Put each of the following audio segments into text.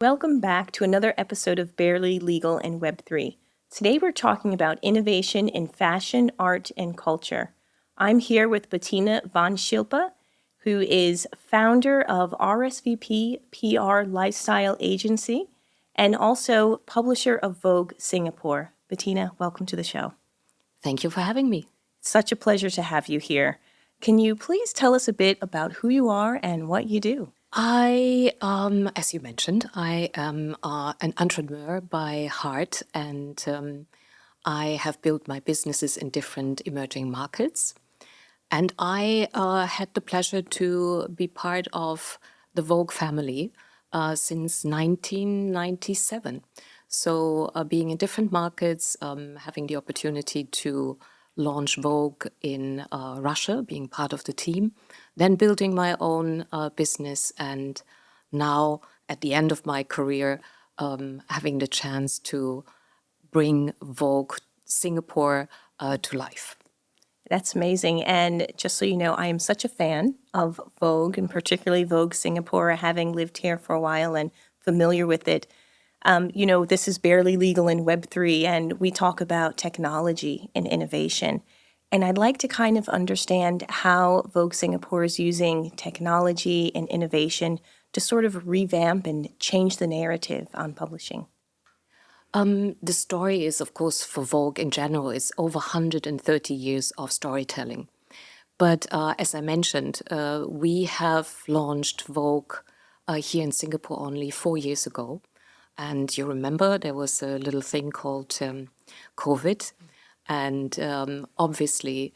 Welcome back to another episode of Barely Legal and Web3. Today we're talking about innovation in fashion, art, and culture. I'm here with Bettina von Schilpa, who is founder of RSVP PR Lifestyle Agency and also publisher of Vogue Singapore. Bettina, welcome to the show. Thank you for having me. Such a pleasure to have you here. Can you please tell us a bit about who you are and what you do? As you mentioned, I am an entrepreneur by heart, and I have built my businesses in different emerging markets. And I had the pleasure to be part of the Vogue family since 1997. So being in different markets, having the opportunity to launch Vogue in Russia, being part of the team, then building my own business, and now at the end of my career, having the chance to bring Vogue Singapore to life. That's amazing. And just so you know, I am such a fan of Vogue, and particularly Vogue Singapore, having lived here for a while and familiar with it. This is Barely Legal in Web3, and we talk about technology and innovation. And I'd like to kind of understand how Vogue Singapore is using technology and innovation to sort of revamp and change the narrative on publishing. The story is, of course, for Vogue in general, it's over 130 years of storytelling. But as I mentioned, we have launched Vogue here in Singapore only 4 years ago. And you remember there was a little thing called COVID. And obviously,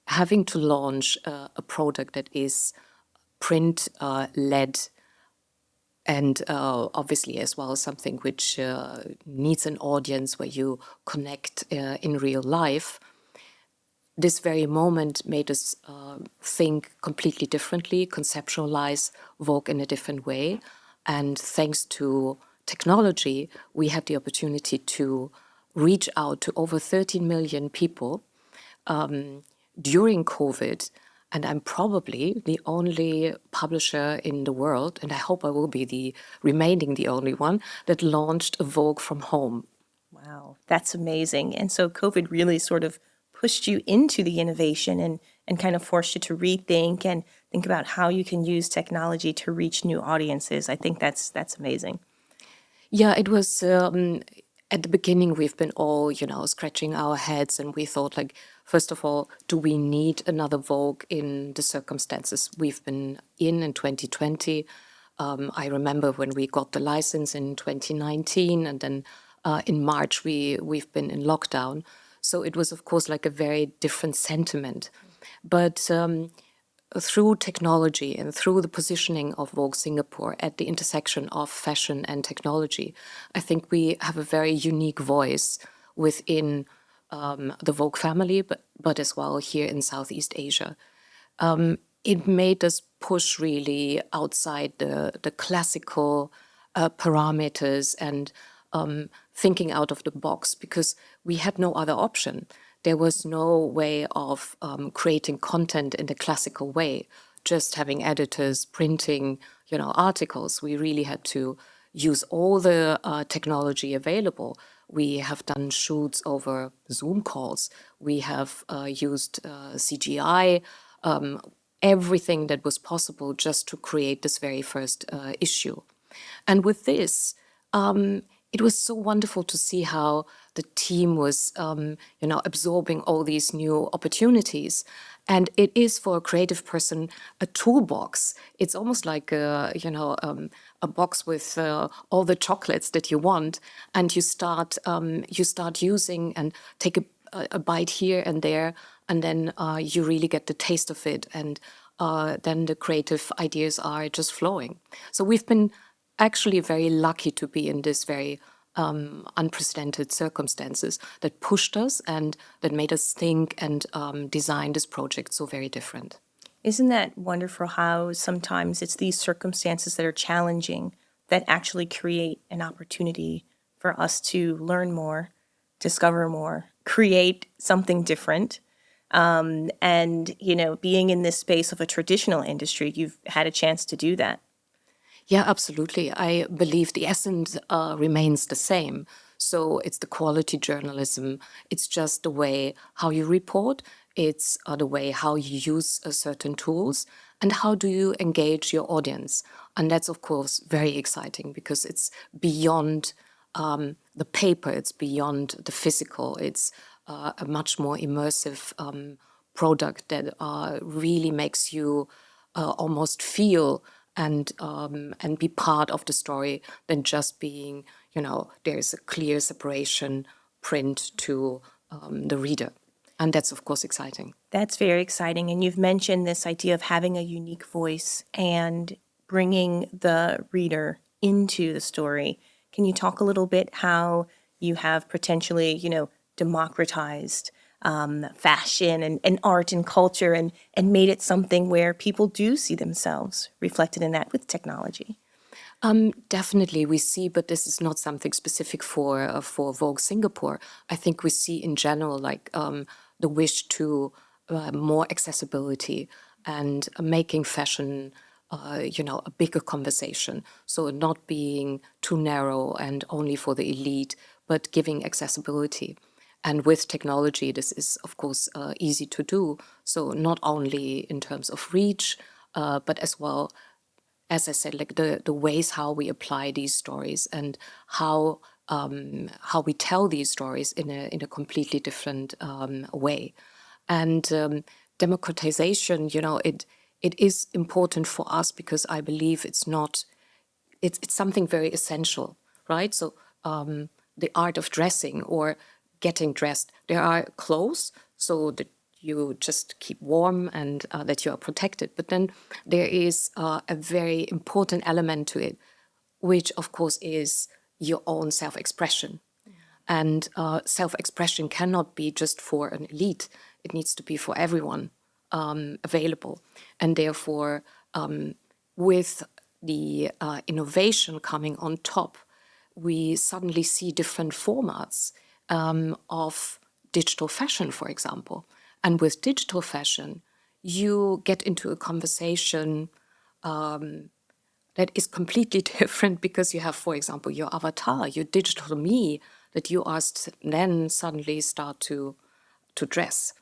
having to launch a product that is print led and obviously as well something which needs an audience where you connect in real life. This very moment made us think completely differently, conceptualize Vogue in a different way. And thanks to technology, we had the opportunity to reach out to over 13 million people during COVID. And I'm probably the only publisher in the world, and I hope I will be the only one, that launched a Vogue from home. Wow, that's amazing. And so COVID really sort of pushed you into the innovation and kind of forced you to rethink and think about how you can use technology to reach new audiences. I think that's amazing. Yeah, it was at the beginning, we've been all, scratching our heads, and we thought, like, first of all, do we need another Vogue in the circumstances we've been in 2020? I remember when we got the license in 2019, and then in March we've been in lockdown. So it was, of course, like a very different sentiment. But through technology and through the positioning of Vogue Singapore at the intersection of fashion and technology, I think we have a very unique voice within the Vogue family, but as well here in Southeast Asia. It made us push really outside the classical parameters and thinking out of the box, because we had no other option. There was no way of creating content in the classical way, just having editors printing, articles. We really had to use all the technology available. We have done shoots over Zoom calls. We have used CGI, everything that was possible just to create this very first issue. And with this, it was so wonderful to see how the team was, absorbing all these new opportunities. And it is for a creative person a toolbox. It's almost like a box with all the chocolates that you want, and you start using and take a bite here and there, and then you really get the taste of it, and then the creative ideas are just flowing. So we've been actually very lucky to be in this very unprecedented circumstances that pushed us and that made us think and design this project so very different. Isn't that wonderful how sometimes it's these circumstances that are challenging that actually create an opportunity for us to learn more, discover more, create something different? And, being in this space of a traditional industry, you've had a chance to do that. Yeah, absolutely. I believe the essence remains the same. So it's the quality journalism. It's just the way how you report. It's the way how you use certain tools and how do you engage your audience. And that's, of course, very exciting because it's beyond the paper. It's beyond the physical. It's a much more immersive product that really makes you almost feel and be part of the story than just being, there's a clear separation print to the reader. And that's, of course, exciting. That's very exciting. And you've mentioned this idea of having a unique voice and bringing the reader into the story. Can you talk a little bit how you have potentially, democratized fashion and art and culture and made it something where people do see themselves reflected in that with technology? Definitely, we see, but this is not something specific for Vogue Singapore. I think we see in general like the wish to more accessibility and making fashion, a bigger conversation. So not being too narrow and only for the elite, but giving accessibility. And with technology, this is of course easy to do. So not only in terms of reach, but as well, as I said, like the ways how we apply these stories and how we tell these stories in a completely different way. And democratization, it is important for us because I believe it's something very essential, right? So the art of dressing or getting dressed, there are clothes so that you just keep warm and that you are protected. But then there is a very important element to it, which of course is your own self-expression. And self-expression cannot be just for an elite. It needs to be for everyone available. And therefore, with the innovation coming on top, we suddenly see different formats of digital fashion, for example. And with digital fashion, you get into a conversation that is completely different because you have, for example, your avatar, your digital me, that you are then suddenly start to dress.